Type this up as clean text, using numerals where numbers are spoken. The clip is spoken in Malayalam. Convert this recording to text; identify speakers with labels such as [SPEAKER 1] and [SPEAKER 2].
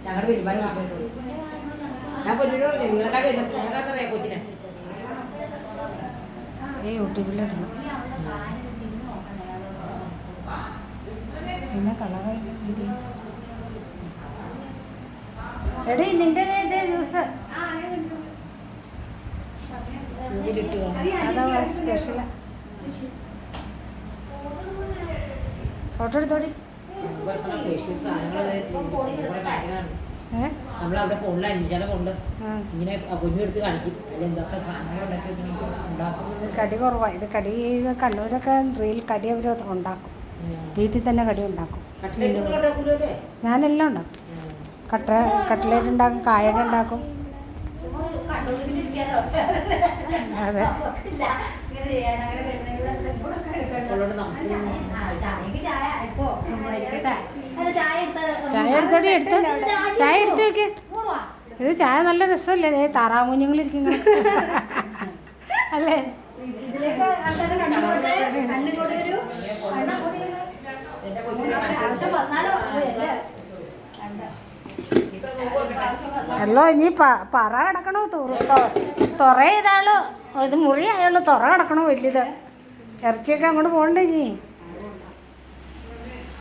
[SPEAKER 1] ഞങ്ങളുടെ പെരുമാറി വിളിച്ചിട്ടുള്ളൂ. ഞാൻ പൊന്നിനോട് നിങ്ങളെക്കാറിയാം കൊച്ചിനെ
[SPEAKER 2] യൂട്യൂബിലിടണം. പിന്നെ കളർ എടീ നിന്റെ ജ്യൂസ് അതാ സ്പെഷ്യലാ. ഫോട്ടോ എടുത്തോടി.
[SPEAKER 1] നമ്മളവിടെ പോണില്ല അഞ്ചാലെ കൊണ്ട് ഇങ്ങനെ കുഞ്ഞെടുത്ത് കാണിക്കും. അതിൽ എന്തൊക്കെ സാധനങ്ങളുണ്ടാക്കി ഉണ്ടാക്കുന്നത്.
[SPEAKER 2] കടി കുറവാണ്. ഇത് കടി കണ്ണൂരൊക്കെ റീൽ കടി അവർ ഉണ്ടാക്കും. വീട്ടിൽ തന്നെ കടി ഉണ്ടാക്കും. ഞാനെല്ലാം ഉണ്ടാക്കും. കട്ട്ലേറ്റ് ഉണ്ടാക്കും, കായട ഉണ്ടാക്കും. അതെ. ചായ എടുത്തോടി എടുത്ത് ചായ എടുത്ത് വെക്ക്. ഇത് ചായ നല്ല രസമല്ലേ? താറാമുഞ്ഞുങ്ങളിരിക്കും അല്ലേ? അല്ലോ ഇനി പറ കിടക്കണോ? തുറ ചെയ്താലോ ഇത് മുറിയായുള്ളൂ. തുറ കിടക്കണോ വലിയത്? ഇറച്ചിയൊക്കെ അങ്ങോട്ട് പോകണ്ടേ ഇനി?